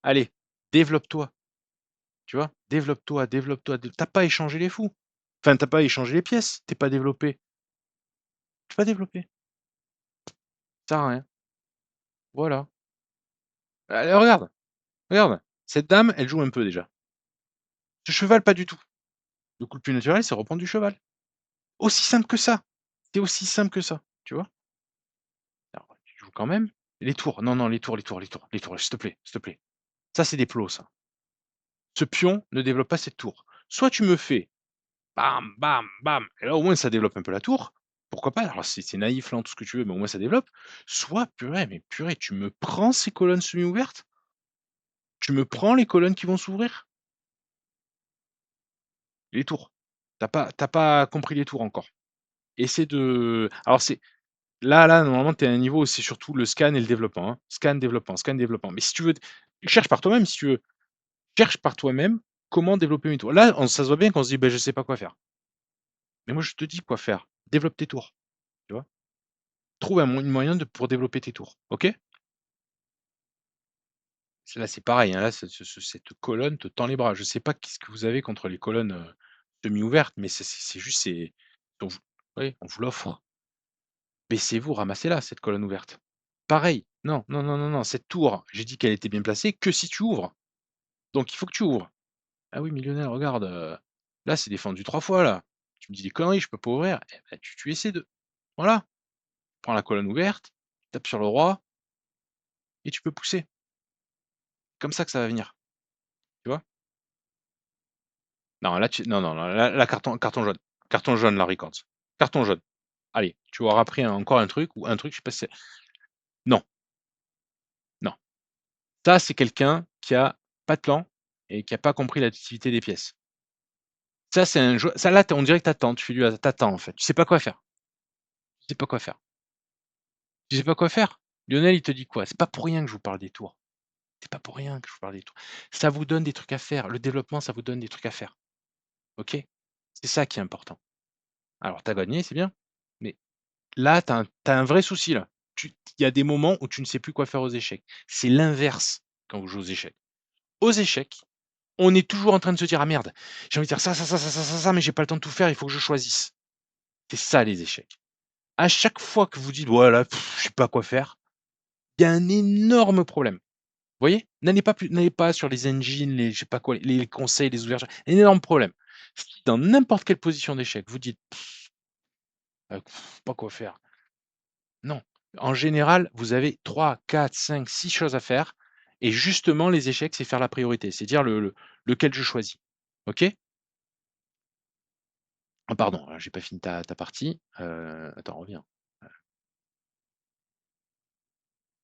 Allez, développe-toi, tu vois? Développe-toi, développe-toi, tu pas échangé les fous. Enfin, t'as pas échangé les pièces, t'es pas développé. Tu pas développé, ça sert à rien. Voilà. Regarde, regarde, cette dame, elle joue un peu déjà. Ce cheval, pas du tout. Le coup le plus naturel, c'est reprendre du cheval. Aussi simple que ça. C'est aussi simple que ça, tu vois? Alors, tu joues quand même. Les tours, non, non, les tours, les tours, les tours, les tours, s'il te plaît, s'il te plaît. Ça, c'est des plots, ça. Ce pion ne développe pas cette tour. Soit tu me fais bam, bam, bam, et là, au moins, ça développe un peu la tour. Pourquoi pas? Alors, c'est naïf, là, tout ce que tu veux, mais au moins, ça développe. Soit, purée, mais purée, tu me prends ces colonnes semi-ouvertes? Tu me prends les colonnes qui vont s'ouvrir? Les tours. T'as pas compris les tours encore. Essaie de alors c'est là, normalement, tu es à un niveau où c'est surtout le scan et le développement, hein. Scan, développement, scan, développement. Mais si tu veux cherche par toi-même si tu veux. Cherche par toi-même comment développer mes tours. Là, on ça se voit bien qu'on se dit: «Beh, je sais pas quoi faire». Mais moi, je te dis quoi faire. Développe tes tours, tu vois? Trouve un moyen de pour développer tes tours, OK? Là, c'est pareil, hein, là, cette colonne te tend les bras. Je sais pas qu'est-ce que vous avez contre les colonnes, semi-ouvertes, mais c'est juste on vous oui, on vous l'offre. Baissez-vous, ramassez-la, cette colonne ouverte. Pareil, non, non, non, non, non, cette tour, j'ai dit qu'elle était bien placée que si tu ouvres. Donc il faut que tu ouvres. «Ah oui, millionnaire, regarde, là, c'est défendu 3 fois, là. Tu me dis des conneries, je peux pas ouvrir». Eh bah, tu essaies de voilà, prends la colonne ouverte, tape sur le roi et tu peux pousser. Comme ça que ça va venir, tu vois? Non, là, non, non, là, carton jaune. Carton jaune, là, records. Carton jaune. Allez, tu auras appris encore un truc ou un truc, je sais pas si c'est non, non. Ça, c'est quelqu'un qui a pas de plan et qui a pas compris l'utilité des pièces. Ça, c'est un jou ça, là, on dirait que tu fais du hasard, en fait. Tu sais pas quoi faire. Tu sais pas quoi faire. Tu sais pas quoi faire? Lionel, il te dit quoi? C'est pas pour rien que je vous parle des tours. C'est pas pour rien que je vous parle des tours. Ça vous donne des trucs à faire. Le développement, ça vous donne des trucs à faire. OK? C'est ça qui est important. Alors, tu as gagné, c'est bien, mais là, tu as un vrai souci, là. Il y a des moments où tu ne sais plus quoi faire aux échecs. C'est l'inverse quand vous jouez aux échecs. Aux échecs, on est toujours en train de se dire: «Ah merde, j'ai envie de faire ça, ça, ça, ça, ça, ça, ça, mais j'ai pas le temps de tout faire, il faut que je choisisse». C'est ça les échecs. À chaque fois que vous dites: «Ouais là, je sais pas quoi faire», il y a un énorme problème. Vous voyez? N'allez pas sur les engines, les je sais pas quoi, les conseils, les ouvertures, un énorme problème. Si dans n'importe quelle position d'échec, vous dites: pas quoi faire». Non. En général, vous avez 3, 4, 5, 6 choses à faire et justement les échecs, c'est faire la priorité, c'est dire lequel je choisis. OK? Ah pardon, j'ai pas fini ta partie, attends reviens.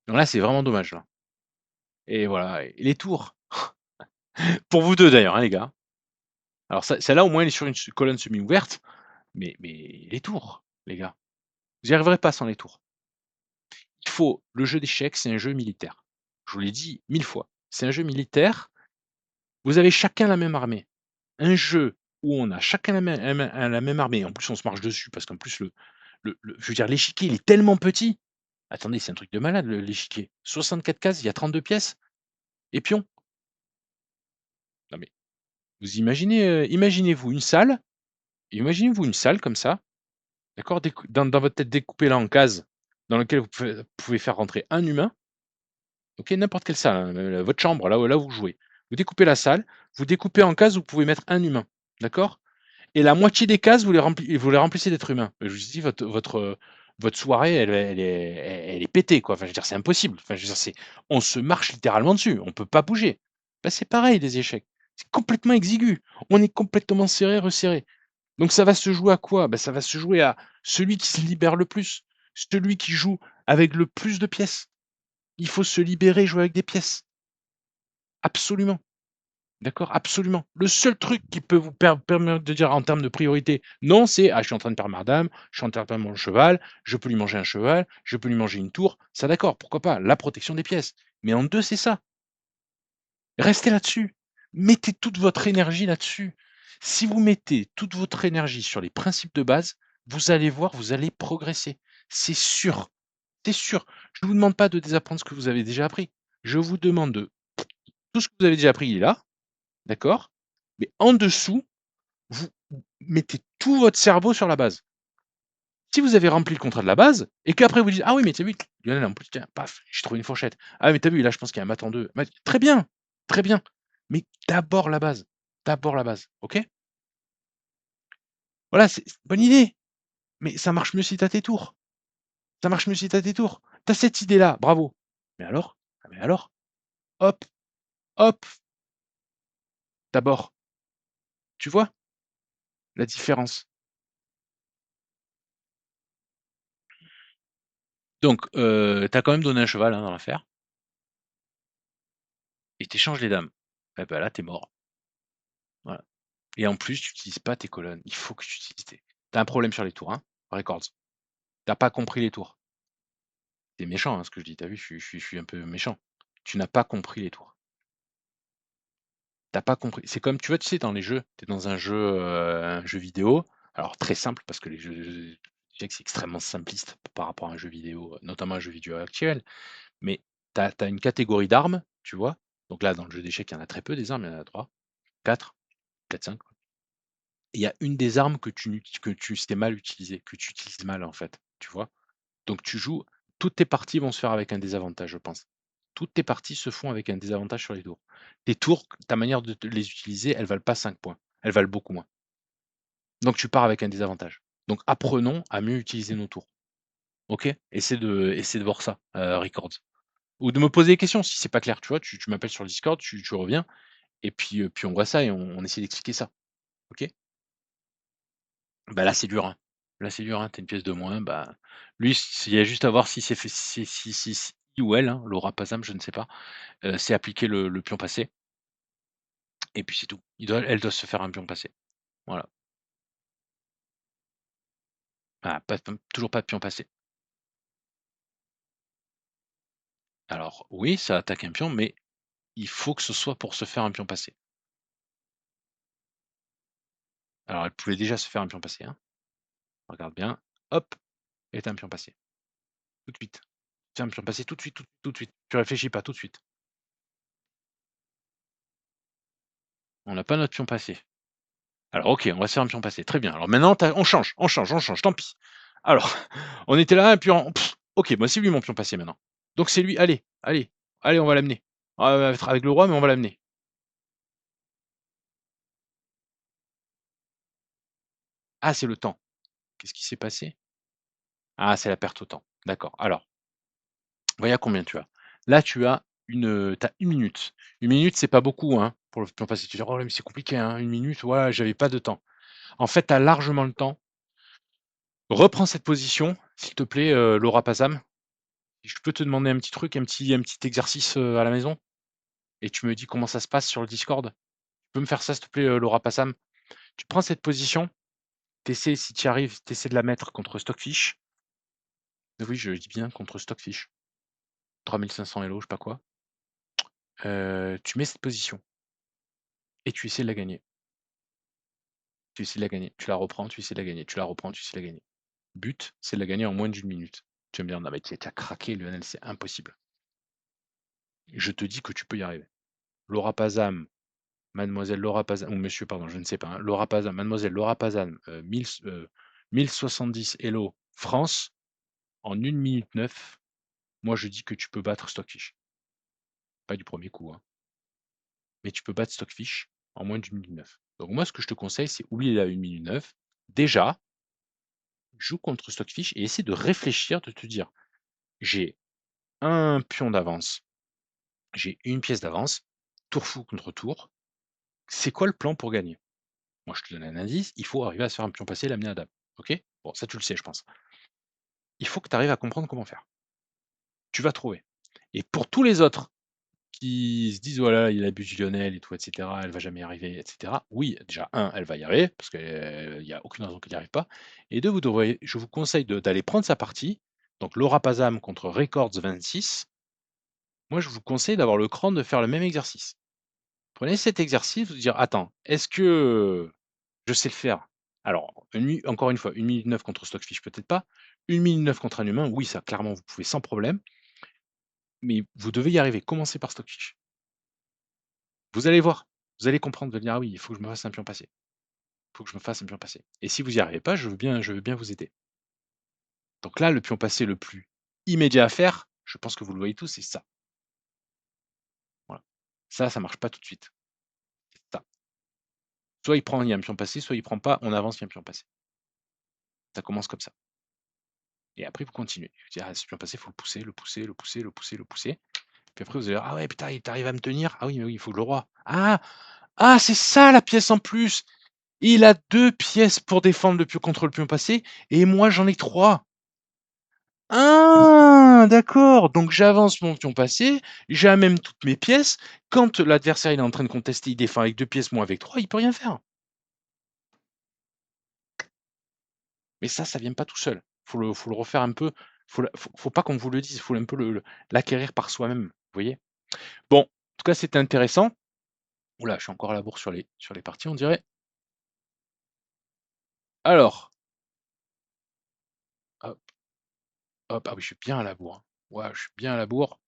Donc là, c'est vraiment dommage là et voilà et les tours, pour vous 2 d'ailleurs, hein, les gars. Alors celle-là au moins elle est sur une colonne semi-ouverte, mais les tours, les gars, vous y arriverez pas sans les tours. Le jeu d'échecs, c'est un jeu militaire. Je vous l'ai dit 1000 fois. C'est un jeu militaire, vous avez chacun la même armée. Un jeu où on a chacun la même armée, en plus on se marche dessus parce qu'en plus je veux dire l'échiquier il est tellement petit. Attendez, c'est un truc de malade l'échiquier. 64 cases, il y a 32 pièces et pions. Non mais vous imaginez, imaginez-vous une salle comme ça, d'accord? Dans votre tête découpée-la en cases, dans lequel vous pouvez faire rentrer un humain, OK? N'importe quelle salle, hein, votre chambre, là où vous jouez. Vous découpez la salle, vous découpez en cases où vous pouvez mettre un humain, d'accord? Et la moitié des cases, vous les remplissez d'êtres humains. Je vous dis votre soirée, elle est pétée, quoi. Enfin, je veux dire, c'est impossible. Enfin, je veux dire, on se marche littéralement dessus, on peut pas bouger. Bah, c'est pareil les échecs. C'est complètement exigu. On est complètement serré, resserré. Donc ça va se jouer à quoi? Bah, ça va se jouer à celui qui se libère le plus, celui qui joue avec le plus de pièces. Il faut se libérer, jouer avec des pièces. Absolument. D'accord? Absolument. Le seul truc qui peut vous permettre de dire en termes de priorité: «Non», c'est: «Ah, je suis en train de perdre ma dame, je suis en train de perdre mon cheval, je peux lui manger un cheval, je peux lui manger une tour». Ça d'accord, pourquoi pas, la protection des pièces. Mais en 2 c'est ça. Restez là-dessus. Mettez toute votre énergie là-dessus. Si vous mettez toute votre énergie sur les principes de base, vous allez voir, vous allez progresser. C'est sûr, c'est sûr. Je ne vous demande pas de désapprendre ce que vous avez déjà appris. Je vous demande de Tout ce que vous avez déjà appris, il est là, d'accord? Mais en dessous, vous mettez tout votre cerveau sur la base. Si vous avez rempli le contrat de la base et qu'après vous dites: «Ah oui, mais tu as vu, Lionel en plus, tiens, paf, j'ai trouvé une fourchette. Ah mais tu as vu, là, je pense qu'il y a un math en 2. Très bien, mais d'abord la base, OK? Voilà, c'est bonne idée, mais ça marche mieux si tu as tes tours. Ça marche mieux si tu as tes tours. Tu as cette idée-là, bravo. Mais alors? Ah mais alors? Hop, hop, d'abord. Tu vois la différence? Donc tu as quand même donné un cheval, hein, dans l'affaire et tu échanges les dames. Et bah, là, tu es mort. Voilà. Et en plus, tu utilises pas tes colonnes. Il faut que tu utilises tes tu as un problème sur les tours, hein, records. Tu as pas compris les tours. C'est méchant, hein, ce que je dis, tu as vu, je suis un peu méchant. Tu n'as pas compris les tours. Tu as pas compris. C'est comme, tu vois, tu sais, dans les jeux, tu es dans un jeu vidéo, alors très simple parce que les jeux je sais que c'est extrêmement simpliste par rapport à un jeu vidéo, notamment un jeu vidéo actuel, mais tu as une catégorie d'armes, tu vois? Donc là, dans le jeu d'échecs, il y en a très peu des armes, il y en a 3, 4, 4-5. Il y a une des armes que tu sais mal utiliser, que tu utilises mal, en fait, tu vois? Donc tu joues toutes tes parties vont se faire avec un désavantage, je pense. Toutes tes parties se font avec un désavantage sur les tours. Tes tours, ta manière de te les utiliser, elles valent pas 5 points, elles valent beaucoup moins. Donc tu pars avec un désavantage. Donc apprenons à mieux utiliser nos tours, OK? Essaie de voir ça, Records. Ou de me poser des questions si c'est pas clair, tu vois? Tu m'appelles sur le Discord, tu reviens et puis on voit ça et on essaie d'expliquer ça, OK? Bah, là, c'est dur, hein. Là, c'est dur, hein, tu une pièce de moins, bah, lui, il y a juste à voir si c'est fait si il ou elle, hein, Laura Pasam, je ne sais pas, sait appliquer le pion passé et puis c'est tout. Elle doit se faire un pion passé. Voilà. Ah, pas de toujours pas de pion passé. Alors oui, ça attaque un pion, mais il faut que ce soit pour se faire un pion passé. Alors elle pouvait déjà se faire un pion passé, hein. Regarde bien, hop, et tu un pion passé. Tout de suite. Fais un pion passé tout de suite, tout de suite. Tu réfléchis pas, tout de suite. On n'a pas notre pion passé. Alors OK, on va se faire un pion passé, très bien. Alors maintenant on change, tant pis. Alors, on était là et puis OK, moi c'est lui mon pion passé maintenant. Donc c'est lui, allez, allez, allez, on va l'amener. On va être avec le roi, mais on va l'amener. Ah, c'est le temps. Qu'est-ce qui s'est passé? Ah, c'est la perte au temps. D'accord. Alors, voyons combien tu as. Là, tu as 1 minute. 1 minute, c'est pas beaucoup, hein, pour le pion passé. Tu dis: «Oh là, mais c'est compliqué, hein, 1 minute, ouais, j'avais pas de temps». En fait, tu as largement le temps. Reprends cette position, s'il te plaît, Laura Pasam. Je peux te demander un petit truc, un petit exercice, à la maison? Et tu me dis comment ça se passe sur le Discord? Tu peux me faire ça, s'il te plaît, Laura Passam? Tu prends cette position, tu essaies, si tu y arrives, tu essaies de la mettre contre Stockfish. Oui, je dis bien contre Stockfish. 3500 Elo, je sais pas quoi. Tu mets cette position et tu essaies de la gagner. Tu essaies de la gagner. Tu la reprends, tu essaies de la gagner. Tu la reprends, tu essaies de la gagner. But, c'est de la gagner en moins d'une minute. Tu vas me dire: «Non mais tu as craqué Lionel, c'est impossible». Je te dis que tu peux y arriver. Laura Pazam, mademoiselle Laura Pazan ou monsieur pardon, je ne sais pas, hein, Laura Pazan, mademoiselle Laura Pazan, 1070 Hello France en 1 minute 9. Moi je dis que tu peux battre Stockfish. Pas du premier coup, hein, mais tu peux battre Stockfish en moins d'1 minute 9. Donc moi ce que je te conseille, c'est oublie la 1 minute 9. Déjà, joue contre Stockfish et essaie de réfléchir, de te dire: «J'ai un pion d'avance, j'ai une pièce d'avance, tour fou contre tour, c'est quoi le plan pour gagner?» Moi je te donne un indice, il faut arriver à se faire un pion passé et l'amener à dame. OK? Bon ça tu le sais je pense. Il faut que tu arrives à comprendre comment faire. Tu vas trouver. Et pour tous les autres qui se disent: «Voilà, il abuse Lionel et tout et cetera, elle va jamais y arriver et cetera». Oui, déjà un, elle va y arriver parce qu'il y a aucune raison qu'elle n'y arrive pas et 2, je vous conseille d'aller prendre sa partie, donc Laura Pazam contre Records 26. Moi, je vous conseille d'avoir le cran de faire le même exercice. Prenez cet exercice, vous dire: «Attends, est-ce que je sais le faire?» Alors, encore une fois, 1 minute 9 contre Stockfish, peut-être pas. 1 minute 9 contre un humain, oui, ça clairement, vous pouvez sans problème. Mais vous devez y arriver. Commencez par Stockfish. Vous allez voir, vous allez comprendre, vous allez dire: «Ah oui, il faut que je me fasse un pion passé. Il faut que je me fasse un pion passé» et si vous y arrivez pas, je veux bien vous aider. Donc là, le pion passé le plus immédiat à faire, je pense que vous le voyez tous, c'est ça, voilà. Ça marche pas tout de suite, c'est ça. Soit il prend, il y a un pion passé, soit il prend pas, on avance, il y a un pion passé. Ça commence comme ça et après vous continuez. Vous dites: «Ah, ce pion passé, il faut le pousser, le pousser, le pousser, le pousser, le pousser». Puis après vous allez dire: «Ah ouais, putain, tu arrives à me tenir? Ah oui, mais oui, il faut le roi. Ah! Ah, c'est ça la pièce en plus! Il a 2 pièces pour défendre le pion contre le pion passé et moi j'en ai 3. Ah! D'accord, donc j'avance mon pion passé, j'ai même toutes mes pièces. Quand l'adversaire il est en train de contester, il défend avec 2 pièces, moi avec 3, il peut rien faire. Mais ça vient pas tout seul. Faut le refaire un peu, faut pas qu'on vous le dise, faut un peu l'acquérir par soi-même, vous voyez? Bon, en tout cas, c'était intéressant. Ouh là, je suis encore à la bourre sur les parties, on dirait. Alors, hop, hop, ah oui, je suis bien à la bourre, hein. Ouais, je suis bien à la bourre.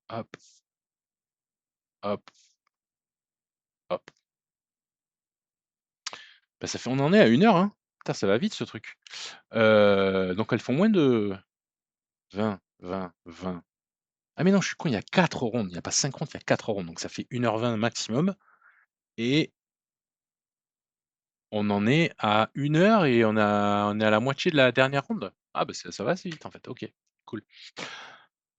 Hop, hop, hop. Bah, ça fait on en est à 1 heure, hein. Putain, ça va vite ce truc. Donc elles font moins de 20, 20, 20. Ah mais non, je suis con, il y a 4 rondes, il y a pas 50, il y a 4 rondes, donc ça fait 1h20 maximum et on en est à 1 heure et on est à la moitié de la dernière ronde. Ah bah, ça va assez vite en fait, OK, cool.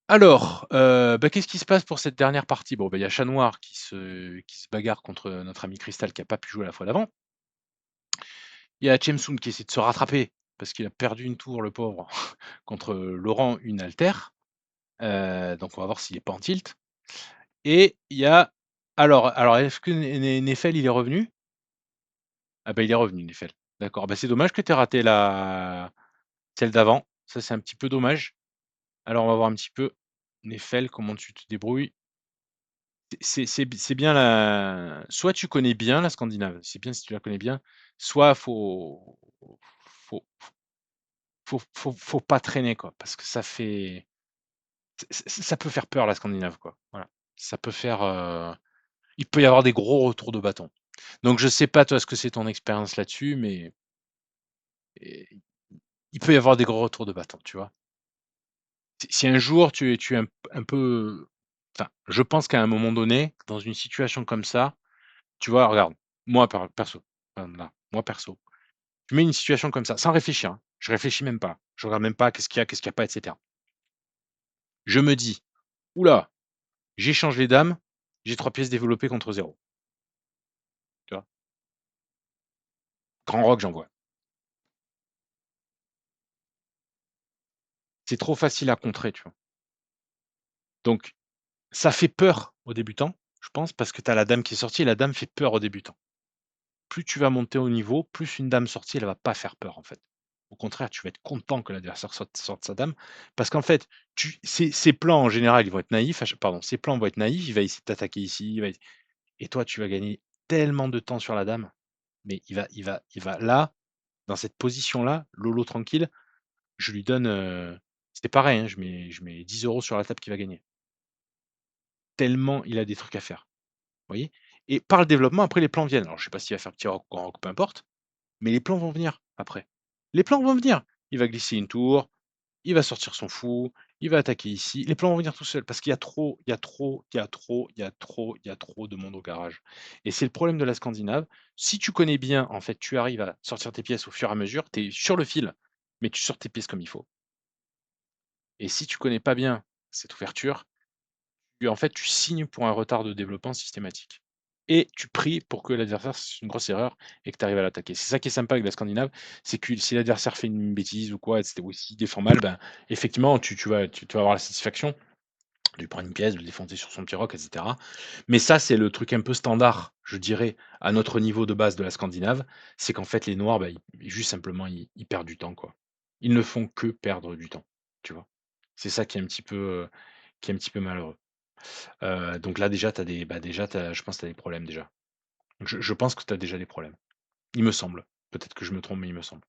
Alors, bah, qu'est-ce qui se passe pour cette dernière partie? Bon, bah, il y a Chat Noir qui se bagarre contre notre ami Crystal qui a pas pu jouer la fois d'avant. Il y a Chemsun qui essaie de se rattraper parce qu'il a perdu une tour, le pauvre, contre Laurent, une altère. Donc on va voir s'il est pas en tilt et il y a alors est-ce que Neffel il est revenu? Ah bah, il est revenu Neffel. D'accord, bah, c'est dommage que tu aies raté la celle d'avant. Ça, c'est un petit peu dommage. Alors on va voir un petit peu, Neffel, comment tu te débrouilles? C'est bien la soit tu connais bien la Scandinave, c'est bien si tu la connais bien, soit faut faut pas traîner quoi, parce que ça fait ça peut faire peur la Scandinave quoi, voilà. Ça peut faire, il peut y avoir des gros retours de bâton. Donc je sais pas toi ce que c'est ton expérience là-dessus, mais et il peut y avoir des gros retours de bâton, tu vois? Si un jour tu es un peu enfin, je pense qu'à un moment donné, dans une situation comme ça, tu vois, regarde, moi perso, là, moi perso, je mets une situation comme ça, sans réfléchir, hein, je réfléchis même pas. Je regarde même pas qu'est-ce qu'il y a pas et cetera. Je me dis: «Ouh là, j'échange les dames, j'ai 3 pièces développées contre zéro. Tu vois? Grand rock, j'envoie. C'est trop facile à contrer, tu vois? Donc ça fait peur aux débutants, je pense, parce que tu as la dame qui est sortie et la dame fait peur aux débutants. Plus tu vas monter au niveau, plus une dame sortie, elle va pas faire peur, en fait. Au contraire, tu vas être content que l'adversaire sorte sa dame parce qu'en fait, ses plans en général, ils vont être naïfs, pardon, ses plans vont être naïfs, il va essayer de t'attaquer ici, et toi, tu vas gagner tellement de temps sur la dame, mais il va là, dans cette position-là, lolo tranquille, je lui donne, c'est pareil, hein, je mets 10 € sur la table qu'il va gagner. Tellement il a des trucs à faire, vous voyez? Et par le développement, après les plans viennent. Alors je sais pas s'il va faire petit roc, grand roc, peu importe, mais les plans vont venir après. Les plans vont venir. Il va glisser une tour, il va sortir son fou, il va attaquer ici. Les plans vont venir tout seuls parce qu'il y a trop, il y a trop, il y a trop, il y a trop, il y a trop de monde au garage. Et c'est le problème de la Scandinave. Si tu connais bien, en fait, tu arrives à sortir tes pièces au fur et à mesure, tu es sur le fil, mais tu sors tes pièces comme il faut. Et si tu connais pas bien cette ouverture, en fait, tu signes pour un retard de développement systématique et tu pries pour que l'adversaire fasse une grosse erreur et que tu arrives à l'attaquer. C'est ça qui est sympa avec la Scandinave, c'est que si l'adversaire fait une bêtise ou quoi, et ou s'il défend mal, ben, effectivement, tu vas avoir la satisfaction de lui prendre une pièce, de le défoncer sur son petit roc, et cetera. Mais ça, c'est le truc un peu standard, je dirais, à notre niveau de base de la Scandinave, c'est qu'en fait, les Noirs, bah, juste simplement, ils perdent du temps, quoi. Ils ne font que perdre du temps, tu vois? C'est ça qui est un petit peu malheureux. Donc là déjà tu as des bah, déjà tu je pense que tu as des problèmes déjà. Je pense que tu as déjà des problèmes. Il me semble. Peut-être que je me trompe, mais il me semble.